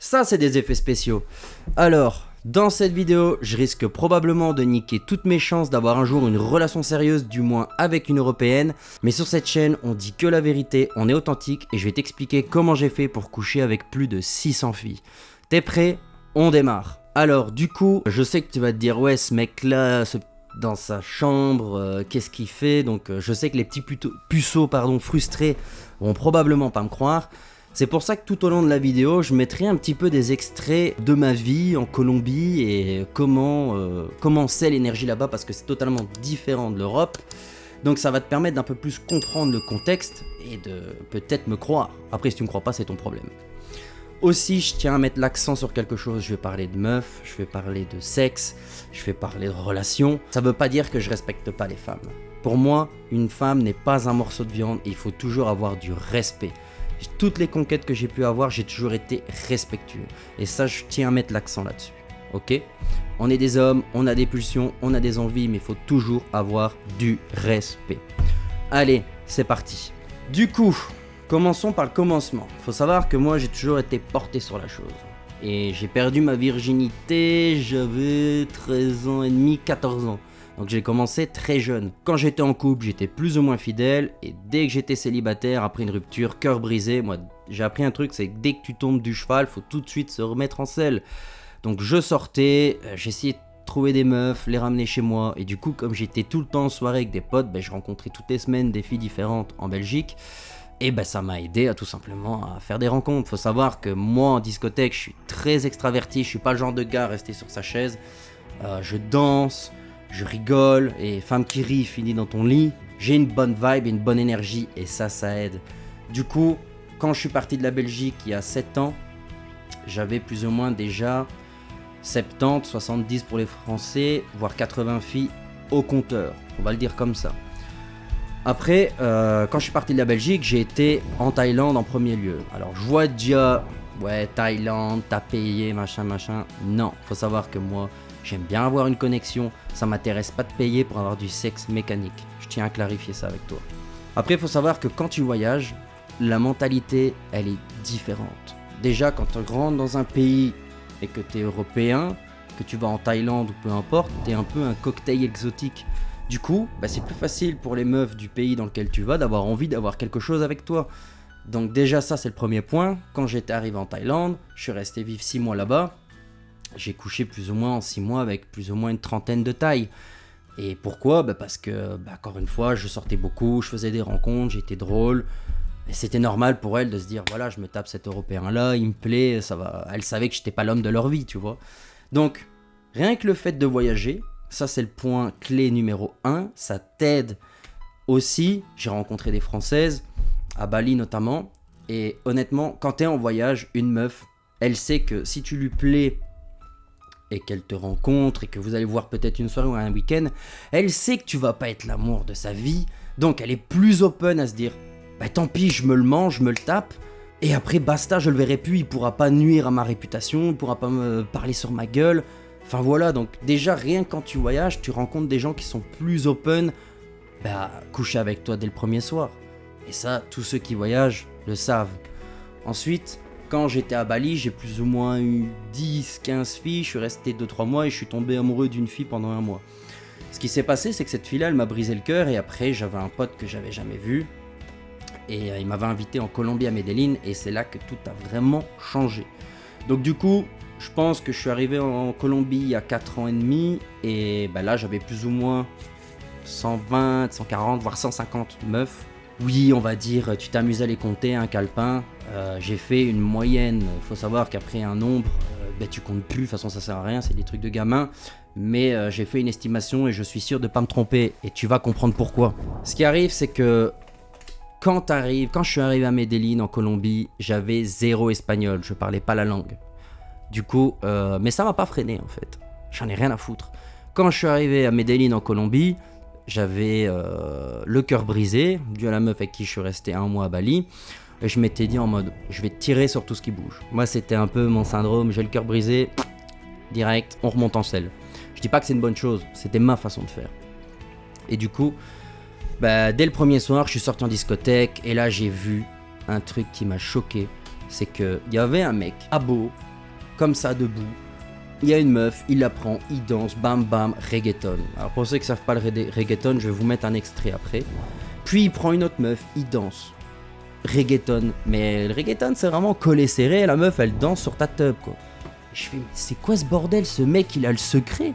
Ça, c'est des effets spéciaux. Alors, dans cette vidéo, je risque probablement de niquer toutes mes chances d'avoir un jour une relation sérieuse, du moins avec une européenne. Mais sur cette chaîne, on dit que la vérité, on est authentique et je vais t'expliquer comment j'ai fait pour coucher avec plus de 600 filles. T'es prêt? On démarre. Alors, du coup, je sais que tu vas te dire, ouais, ce mec-là, dans sa chambre, qu'est-ce qu'il fait? Donc, je sais que les petits puceaux frustrés vont probablement pas me croire. C'est pour ça que tout au long de la vidéo, je mettrai un petit peu des extraits de ma vie en Colombie et comment c'est l'énergie là-bas, parce que c'est totalement différent de l'Europe. Donc ça va te permettre d'un peu plus comprendre le contexte et de peut-être me croire. Après, si tu me crois pas, c'est ton problème. Aussi, je tiens à mettre l'accent sur quelque chose. Je vais parler de meufs, je vais parler de sexe, je vais parler de relations. Ça veut pas dire que je respecte pas les femmes. Pour moi, une femme n'est pas un morceau de viande et il faut toujours avoir du respect. Toutes les conquêtes que j'ai pu avoir, j'ai toujours été respectueux. Et ça, je tiens à mettre l'accent là-dessus. Ok? On est des hommes, on a des pulsions, on a des envies, mais il faut toujours avoir du respect. Allez, c'est parti. Du coup, commençons par le commencement. Faut savoir que moi, j'ai toujours été porté sur la chose. Et j'ai perdu ma virginité, j'avais 13 ans et demi, 14 ans. Donc j'ai commencé très jeune. Quand j'étais en couple, j'étais plus ou moins fidèle. Et dès que j'étais célibataire, après une rupture, cœur brisé, moi j'ai appris un truc, c'est que dès que tu tombes du cheval, faut tout de suite se remettre en selle. Donc je sortais, j'essayais de trouver des meufs, les ramener chez moi. Et du coup, comme j'étais tout le temps en soirée avec des potes, je rencontrais toutes les semaines des filles différentes en Belgique. Et ça m'a aidé à tout simplement à faire des rencontres. Faut savoir que moi en discothèque, je suis très extraverti, je suis pas le genre de gars à rester sur sa chaise. Je danse, je rigole, et femme qui rit finit dans ton lit. J'ai une bonne vibe et une bonne énergie, et ça aide. Du coup, quand je suis parti de la Belgique il y a 7 ans, j'avais plus ou moins déjà 70, 70 pour les Français, voire 80 filles au compteur. On va le dire comme ça. Après, quand je suis parti de la Belgique, j'ai été en Thaïlande en premier lieu. Alors, je vois déjà, ouais, Thaïlande, t'as payé, machin. Non, faut savoir que moi, j'aime bien avoir une connexion, ça m'intéresse pas de payer pour avoir du sexe mécanique. Je tiens à clarifier ça avec toi. Après, il faut savoir que quand tu voyages, la mentalité, elle est différente. Déjà, quand tu rentres dans un pays et que tu es européen, que tu vas en Thaïlande ou peu importe, tu es un peu un cocktail exotique. Du coup, c'est plus facile pour les meufs du pays dans lequel tu vas d'avoir envie d'avoir quelque chose avec toi. Donc déjà, ça, c'est le premier point. Quand j'étais arrivé en Thaïlande, je suis resté vivre 6 mois là-bas. J'ai couché plus ou moins en 6 mois avec plus ou moins une trentaine de tailles. Et pourquoi? Parce que, encore une fois, je sortais beaucoup, je faisais des rencontres, j'étais drôle. Et c'était normal pour elle de se dire, voilà, je me tape cet Européen-là, il me plaît, ça va. Elle savait que j'étais pas l'homme de leur vie, tu vois. Donc, rien que le fait de voyager, ça c'est le point clé numéro 1, ça t'aide aussi. J'ai rencontré des Françaises, à Bali notamment. Et honnêtement, quand t'es en voyage, une meuf, elle sait que si tu lui plais et qu'elle te rencontre et que vous allez voir peut-être une soirée ou un week-end, elle sait que tu vas pas être l'amour de sa vie, donc elle est plus open à se dire tant pis, je me le mange, je me le tape, et après basta, je le verrai plus, il pourra pas nuire à ma réputation, il pourra pas me parler sur ma gueule. Enfin voilà, donc déjà rien que quand tu voyages, tu rencontres des gens qui sont plus open, coucher avec toi dès le premier soir. Et ça, tous ceux qui voyagent le savent. Ensuite, quand j'étais à Bali, j'ai plus ou moins eu 10-15 filles, je suis resté 2-3 mois et je suis tombé amoureux d'une fille pendant 1 mois. Ce qui s'est passé, c'est que cette fille-là, elle m'a brisé le cœur, et après, j'avais un pote que j'avais jamais vu, et il m'avait invité en Colombie à Medellín, et c'est là que tout a vraiment changé. Donc du coup, je pense que je suis arrivé en Colombie il y a 4 ans et demi, et là, j'avais plus ou moins 120, 140, voire 150 meufs. Oui, on va dire, tu t'amuses à les compter, un calepin. J'ai fait une moyenne. Il faut savoir qu'après un nombre, tu comptes plus. De toute façon, ça sert à rien, c'est des trucs de gamin. Mais j'ai fait une estimation et je suis sûr de pas me tromper. Et tu vas comprendre pourquoi. Ce qui arrive, c'est que quand je suis arrivé à Medellín en Colombie, j'avais 0 espagnol. Je parlais pas la langue. Du coup, mais ça m'a pas freiné en fait. J'en ai rien à foutre. Quand je suis arrivé à Medellín en Colombie, j'avais le cœur brisé, dû à la meuf avec qui je suis resté 1 mois à Bali. Et je m'étais dit en mode, je vais tirer sur tout ce qui bouge. Moi, c'était un peu mon syndrome, j'ai le cœur brisé, direct, on remonte en selle. Je dis pas que c'est une bonne chose, c'était ma façon de faire. Et du coup, dès le premier soir, je suis sorti en discothèque, et là, j'ai vu un truc qui m'a choqué. C'est qu'il y avait un mec, abo, comme ça debout. Il y a une meuf, il la prend, il danse, bam bam, reggaeton. Alors pour ceux qui savent pas le reggaeton, je vais vous mettre un extrait après. Puis il prend une autre meuf, il danse. Reggaeton. Mais le reggaeton c'est vraiment collé serré, la meuf elle danse sur ta teub quoi. Je fais, mais c'est quoi ce bordel, ce mec il a le secret.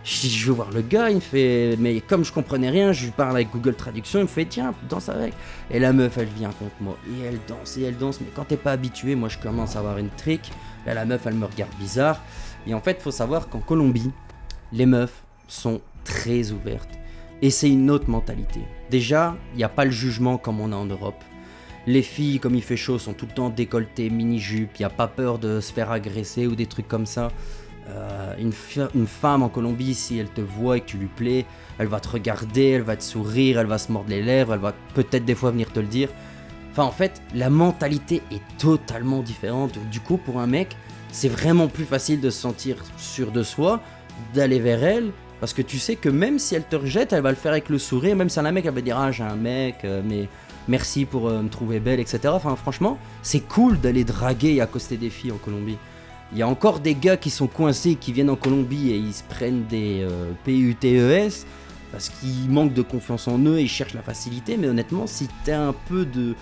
Je veux voir le gars, il me fait, mais comme je comprenais rien, je lui parle avec Google Traduction, il me fait tiens, danse avec. Et la meuf elle vient contre moi, et elle danse, mais quand t'es pas habitué, moi je commence à avoir une trick. Là la meuf elle me regarde bizarre. Et en fait faut savoir qu'en Colombie, les meufs sont très ouvertes. Et c'est une autre mentalité. Déjà, il n'y a pas le jugement comme on a en Europe. Les filles, comme il fait chaud, sont tout le temps décolletées, mini-jupes, il n'y a pas peur de se faire agresser ou des trucs comme ça. Une femme en Colombie, si elle te voit et que tu lui plais, elle va te regarder, elle va te sourire, elle va se mordre les lèvres, elle va peut-être des fois venir te le dire. Enfin en fait, la mentalité est totalement différente. Du coup, pour un mec, c'est vraiment plus facile de se sentir sûr de soi, d'aller vers elle, parce que tu sais que même si elle te rejette, elle va le faire avec le sourire, même si un mec, elle va dire « Ah, j'ai un mec, mais merci pour me trouver belle, etc. » Enfin franchement, c'est cool d'aller draguer et accoster des filles en Colombie. Il y a encore des gars qui sont coincés, qui viennent en Colombie et ils se prennent des PUTES parce qu'ils manquent de confiance en eux et ils cherchent la facilité. Mais honnêtement, si t'as un peu de...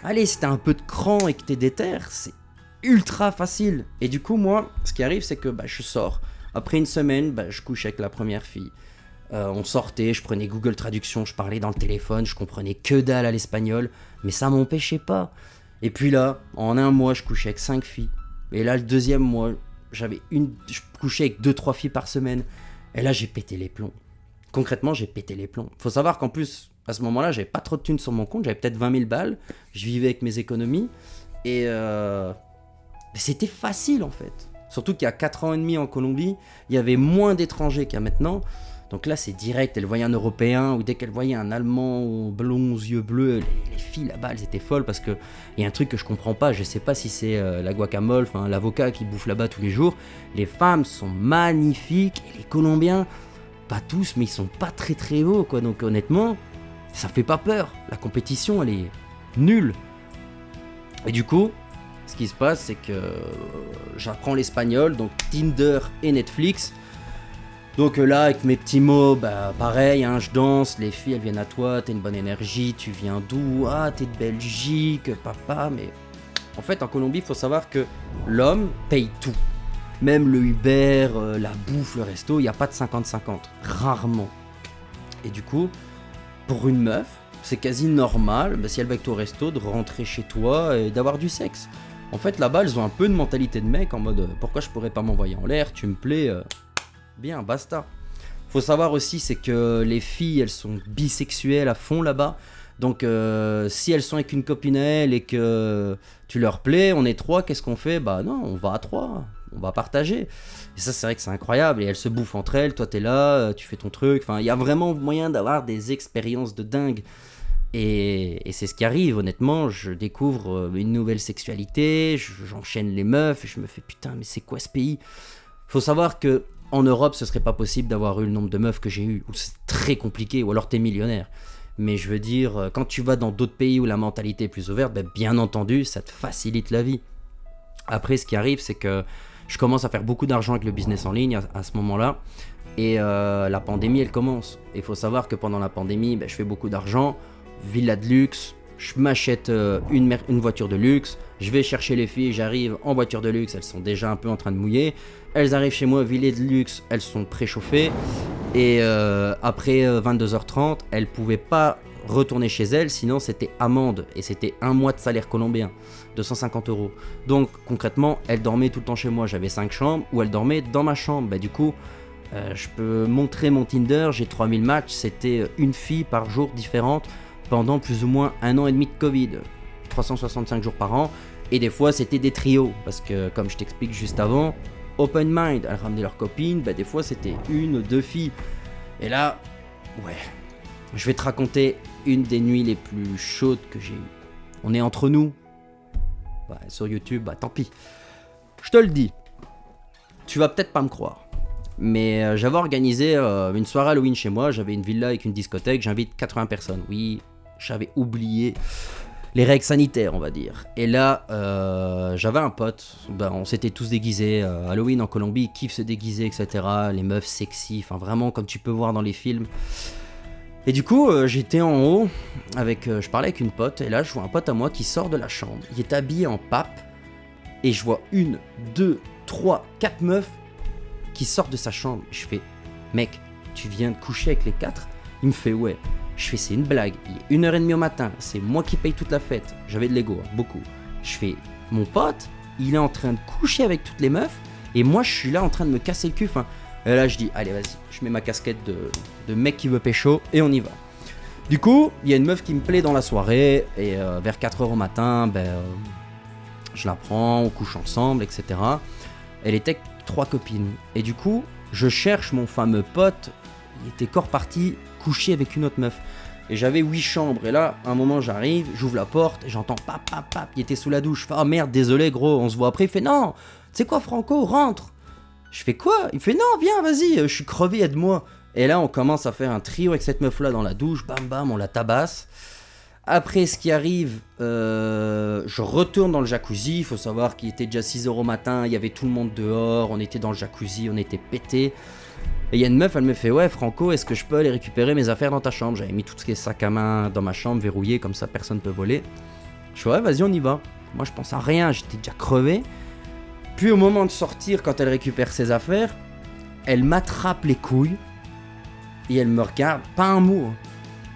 Allez, si t'as un peu de cran et que t'es déter, c'est ultra facile. Et du coup, moi, ce qui arrive, c'est que je sors. Après une semaine, je couche avec la première fille. On sortait, je prenais Google Traduction, je parlais dans le téléphone, je comprenais que dalle à l'espagnol, mais ça m'empêchait pas. Et puis là, en un mois, je couchais avec 5 filles. Et là, le deuxième mois, je couchais avec 2-3 filles par semaine. Et là, j'ai pété les plombs. Concrètement, j'ai pété les plombs. Faut savoir qu'en plus, à ce moment-là, j'avais pas trop de thunes sur mon compte. J'avais peut-être 20 000 balles. Je vivais avec mes économies. Et c'était facile, en fait. Surtout qu'il y a 4 ans et demi en Colombie, il y avait moins d'étrangers qu'il y a maintenant. Donc là, c'est direct. Elle voyait un Européen ou dès qu'elle voyait un Allemand blond aux yeux bleus, les filles là-bas, elles étaient folles parce qu'il y a un truc que je comprends pas. Je sais pas si c'est la guacamole, enfin l'avocat qui bouffe là-bas tous les jours. Les femmes sont magnifiques et les Colombiens, pas tous, mais ils sont pas très très beaux quoi. Donc honnêtement, ça fait pas peur. La compétition, elle est nulle. Et du coup, ce qui se passe, c'est que j'apprends l'espagnol, donc Tinder et Netflix. Donc là, avec mes petits mots, pareil, je danse, les filles, elles viennent à toi, t'as une bonne énergie, tu viens d'où? Ah, t'es de Belgique, papa, mais... En fait, en Colombie, il faut savoir que l'homme paye tout. Même le Uber, la bouffe, le resto, il n'y a pas de 50-50, rarement. Et du coup, pour une meuf, c'est quasi normal, si elle va avec toi au resto, de rentrer chez toi et d'avoir du sexe. En fait, là-bas, elles ont un peu de mentalité de mec, en mode, pourquoi je pourrais pas m'envoyer en l'air, tu me plais... Bien, basta. Faut savoir aussi, c'est que les filles, elles sont bisexuelles à fond là-bas. Donc, si elles sont avec une copine à elle et que tu leur plais, on est 3, qu'est-ce qu'on fait? Non, on va à 3, on va partager. Et ça, c'est vrai que c'est incroyable. Et elles se bouffent entre elles, toi t'es là, tu fais ton truc. Enfin, il y a vraiment moyen d'avoir des expériences de dingue. Et c'est ce qui arrive, honnêtement. Je découvre une nouvelle sexualité, j'enchaîne les meufs et je me fais putain, mais c'est quoi ce pays? Faut savoir que en Europe, ce serait pas possible d'avoir eu le nombre de meufs que j'ai eu, ou c'est très compliqué, ou alors t'es millionnaire. Mais je veux dire, quand tu vas dans d'autres pays où la mentalité est plus ouverte, bien entendu, ça te facilite la vie. Après, ce qui arrive, c'est que je commence à faire beaucoup d'argent avec le business en ligne à ce moment-là, et la pandémie, elle commence. Il faut savoir que pendant la pandémie, je fais beaucoup d'argent, villa de luxe, je m'achète une voiture de luxe, je vais chercher les filles, j'arrive en voiture de luxe, elles sont déjà un peu en train de mouiller, elles arrivent chez moi, villa de luxe, elles sont préchauffées, et après 22h30, elles pouvaient pas retourner chez elles, sinon c'était amende, et c'était 1 mois de salaire colombien, 250 €. Donc concrètement, elles dormaient tout le temps chez moi, j'avais 5 chambres, où elles dormaient dans ma chambre, du coup... je peux montrer mon Tinder, j'ai 3000 matchs, c'était une fille par jour différente pendant plus ou moins 1 an et demi de Covid, 365 jours par an, et des fois c'était des trios, parce que comme je t'explique juste avant, open mind, elles ramenaient leurs copines, des fois c'était 1 ou 2 filles, et là, ouais, je vais te raconter une des nuits les plus chaudes que j'ai eues. On est entre nous, sur YouTube, tant pis, je te le dis, tu vas peut-être pas me croire. Mais j'avais organisé une soirée Halloween chez moi, j'avais une villa avec une discothèque, j'invite 80 personnes. Oui, j'avais oublié. les règles sanitaires, on va dire. Et là, j'avais un pote, on s'était tous déguisés. Halloween en Colombie, ils kiffent se déguiser, etc. Les meufs sexy, enfin vraiment comme tu peux voir dans les films. Et du coup, j'étais en haut, je parlais avec une pote, et là, je vois un pote à moi qui sort de la chambre. Il est habillé en pape, et je vois 1, 2, 3, 4 meufs qui sortent de sa chambre. Je fais, mec, tu viens de coucher avec les 4 ? Il me fait, ouais. Je fais, c'est une blague. Il est 1h30 au matin, c'est moi qui paye toute la fête. J'avais de l'ego, beaucoup. Je fais, mon pote, il est en train de coucher avec toutes les meufs, et moi, je suis là en train de me casser le cul. Enfin, et là, je dis, allez, vas-y, je mets ma casquette de mec qui veut pécho, et on y va. Du coup, il y a une meuf qui me plaît dans la soirée, et vers 4h au matin, je la prends, on couche ensemble, etc. Elle était avec 3 copines. Et du coup, je cherche mon fameux pote, il était corps parti, couché avec une autre meuf. Et j'avais 8 chambres. Et là, à un moment, j'arrive, j'ouvre la porte, et j'entends pap, pap, pap. Il était sous la douche. Je fais, oh merde, désolé, gros, on se voit après. Il fait, non, c'est quoi, Franco, rentre. Je fais quoi? Il fait, non, viens, vas-y, je suis crevé, aide-moi. Et là, on commence à faire un trio avec cette meuf-là dans la douche. Bam, bam, on la tabasse. Après, ce qui arrive, je retourne dans le jacuzzi. Il faut savoir qu'il était déjà 6h au matin. Il y avait tout le monde dehors. On était dans le jacuzzi, on était pétés. Et il y a une meuf, elle me fait, ouais, Franco, est-ce que je peux aller récupérer mes affaires dans ta chambre? J'avais mis tout ce qui est sac à main dans ma chambre, verrouillé, comme ça personne ne peut voler. Je fais, ouais, vas-y, on y va. Moi, je pense à rien, j'étais déjà crevé. Puis au moment de sortir, quand elle récupère ses affaires, elle m'attrape les couilles et elle me regarde, pas un mot.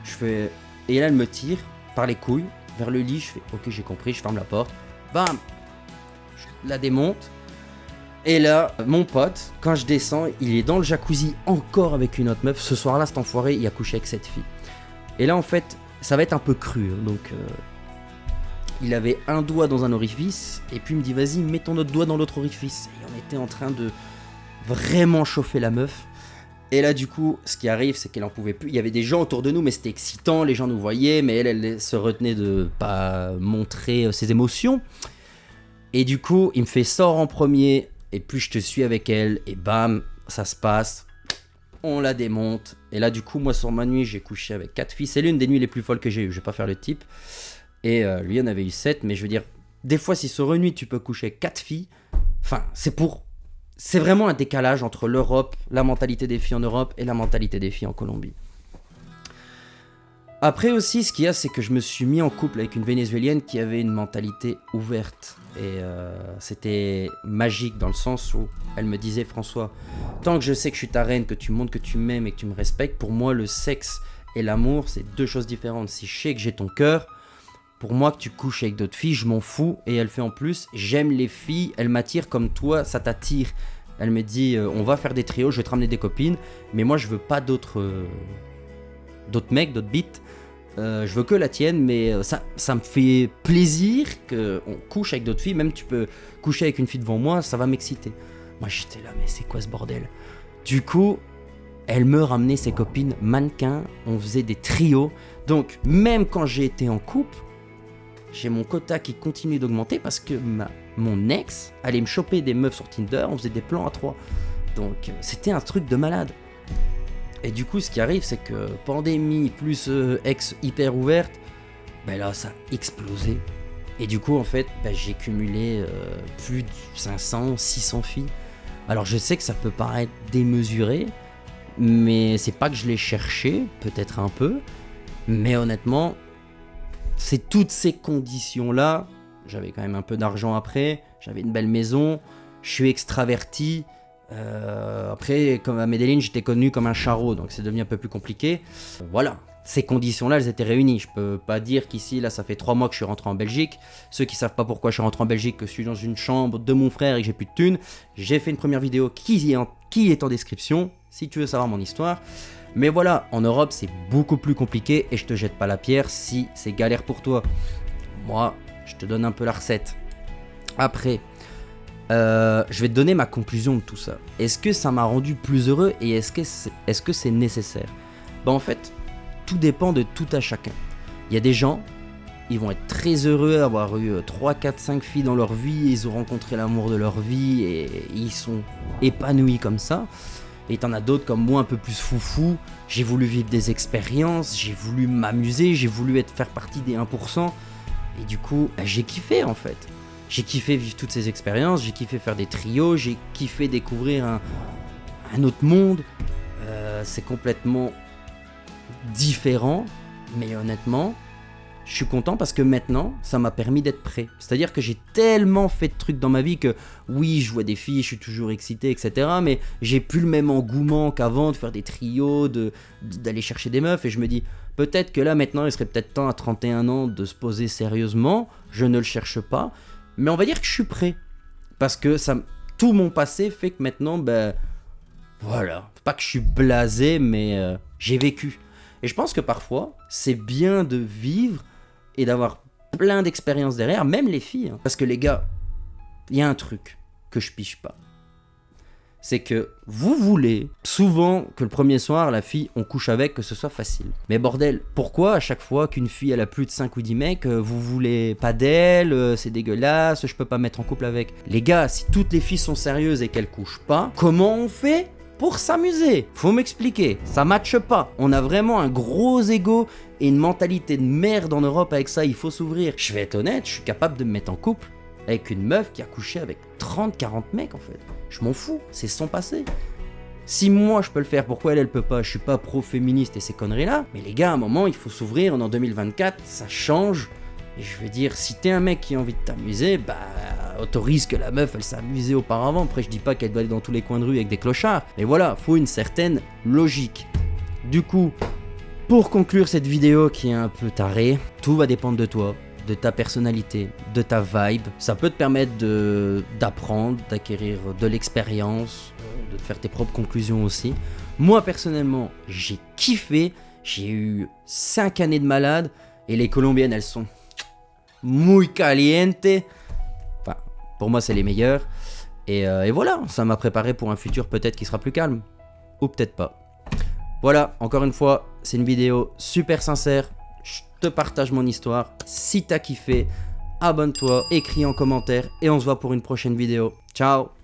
Je fais, et là, elle me tire par les couilles vers le lit. Je fais, ok, j'ai compris, je ferme la porte. Bam, je la démonte. Et là, mon pote, quand je descends, il est dans le jacuzzi encore avec une autre meuf. Ce soir-là, cet enfoiré, il a couché avec cette fille. Et là, en fait, ça va être un peu cru. Donc, il avait un doigt dans un orifice. Et puis, il me dit, vas-y, mets ton autre doigt dans l'autre orifice. Et on était en train de vraiment chauffer la meuf. Et là, du coup, ce qui arrive, c'est qu'elle en pouvait plus. Il y avait des gens autour de nous, mais c'était excitant. Les gens nous voyaient, mais elle se retenait de pas montrer ses émotions. Et du coup, il me fait sort en premier. Et puis je te suis avec elle, et bam, ça se passe, on la démonte. Et là, du coup, moi, sur ma nuit, j'ai couché avec 4 filles. C'est l'une des nuits les plus folles que j'ai eues, je vais pas faire le type. Et lui, en avait eu 7, mais je veux dire, des fois, si sur une nuit, tu peux coucher avec 4 filles, enfin, c'est vraiment un décalage entre l'Europe, la mentalité des filles en Europe, et la mentalité des filles en Colombie. Après aussi, ce qu'il y a, c'est que je me suis mis en couple avec une Vénézuélienne qui avait une mentalité ouverte. Et c'était magique dans le sens où elle me disait, François, tant que je sais que je suis ta reine, que tu montres que tu m'aimes et que tu me respectes, pour moi, le sexe et l'amour, c'est 2 choses différentes. Si je sais que j'ai ton cœur, pour moi, que tu couches avec d'autres filles, je m'en fous. Et elle fait en plus, j'aime les filles, elles m'attirent comme toi, ça t'attire. Elle me dit, on va faire des trios, je vais te ramener des copines, mais moi, je veux pas d'autres mecs, d'autres bites. Je veux que la tienne, mais ça me fait plaisir qu'on couche avec d'autres filles. Même tu peux coucher avec une fille devant moi, ça va m'exciter. Moi j'étais là, mais c'est quoi ce bordel? Du coup, elle me ramenait ses copines mannequins, on faisait des trios. Donc même quand j'ai été en couple, j'ai mon quota qui continue d'augmenter parce que mon ex allait me choper des meufs sur Tinder, on faisait des plans à 3. Donc c'était un truc de malade. Et du coup, ce qui arrive, c'est que pandémie plus ex hyper ouverte, là, ça a explosé. Et du coup, en fait, j'ai cumulé plus de 500, 600 filles. Alors, je sais que ça peut paraître démesuré, mais c'est pas que je l'ai cherché, peut-être un peu. Mais honnêtement, c'est toutes ces conditions-là. J'avais quand même un peu d'argent après, j'avais une belle maison, je suis extraverti. Après, comme à Medellín, j'étais connu comme un charreau, donc c'est devenu un peu plus compliqué. Voilà, ces conditions-là, elles étaient réunies. Je peux pas dire qu'ici, là, ça fait 3 mois que je suis rentré en Belgique. Ceux qui savent pas pourquoi je suis rentré en Belgique, que je suis dans une chambre de mon frère et que j'ai plus de thunes, j'ai fait une première vidéo qui est en description, si tu veux savoir mon histoire. Mais voilà, en Europe, c'est beaucoup plus compliqué et je te jette pas la pierre si c'est galère pour toi. Moi, je te donne un peu la recette. Après, je vais te donner ma conclusion de tout ça. Est-ce que ça m'a rendu plus heureux et est-ce que c'est nécessaire? En fait, tout dépend de tout à chacun. Il y a des gens, ils vont être très heureux d'avoir eu 3, 4, 5 filles dans leur vie, ils ont rencontré l'amour de leur vie et ils sont épanouis comme ça. Et t'en as d'autres comme moi un peu plus foufou, j'ai voulu vivre des expériences, j'ai voulu m'amuser, j'ai voulu faire partie des 1%. Et du coup, bah, j'ai kiffé en fait. J'ai kiffé vivre toutes ces expériences, j'ai kiffé faire des trios, j'ai kiffé découvrir un autre monde. C'est complètement différent, mais honnêtement, je suis content parce que maintenant, ça m'a permis d'être prêt. C'est-à-dire que j'ai tellement fait de trucs dans ma vie que, oui, je vois des filles, je suis toujours excité, etc. Mais j'ai plus le même engouement qu'avant de faire des trios, d'aller chercher des meufs. Et je me dis, peut-être que là, maintenant, il serait peut-être temps à 31 ans de se poser sérieusement. Je ne le cherche pas. Mais on va dire que je suis prêt. Parce que tout mon passé fait que maintenant, ben, voilà. Pas que je suis blasé, mais j'ai vécu. Et je pense que parfois, c'est bien de vivre et d'avoir plein d'expériences derrière, même les filles. Hein. Parce que les gars, il y a un truc que je pige pas. C'est que vous voulez souvent que le premier soir, la fille, on couche avec, que ce soit facile. Mais bordel, pourquoi à chaque fois qu'une fille, elle a plus de 5 ou 10 mecs, vous voulez pas d'elle, c'est dégueulasse, je peux pas me mettre en couple avec. Les gars, si toutes les filles sont sérieuses et qu'elles couchent pas, comment on fait pour s'amuser? Faut m'expliquer, ça matche pas. On a vraiment un gros ego et une mentalité de merde en Europe avec ça, il faut s'ouvrir. Je vais être honnête, je suis capable de me mettre en couple avec une meuf qui a couché avec 30-40 mecs en fait. Je m'en fous, c'est son passé. Si moi je peux le faire, pourquoi elle peut pas? Je suis pas pro-féministe et ces conneries là. Mais les gars, à un moment, il faut s'ouvrir, on est en 2024, ça change. Et je veux dire, si t'es un mec qui a envie de t'amuser, bah autorise que la meuf elle s'est amusée auparavant. Après je dis pas qu'elle doit aller dans tous les coins de rue avec des clochards. Mais voilà, faut une certaine logique. Du coup, pour conclure cette vidéo qui est un peu tarée, tout va dépendre de toi, de ta personnalité, de ta vibe. Ça peut te permettre d'apprendre, d'acquérir de l'expérience, de te faire tes propres conclusions aussi. Moi personnellement, j'ai kiffé. J'ai eu 5 années de malade. Et les colombiennes, elles sont muy caliente. Enfin, pour moi, c'est les meilleures. Et voilà, ça m'a préparé pour un futur peut-être qui sera plus calme. Ou peut-être pas. Voilà, encore une fois, c'est une vidéo super sincère. Je te partage mon histoire. Si t'as kiffé, abonne-toi, écris en commentaire. Et on se voit pour une prochaine vidéo. Ciao!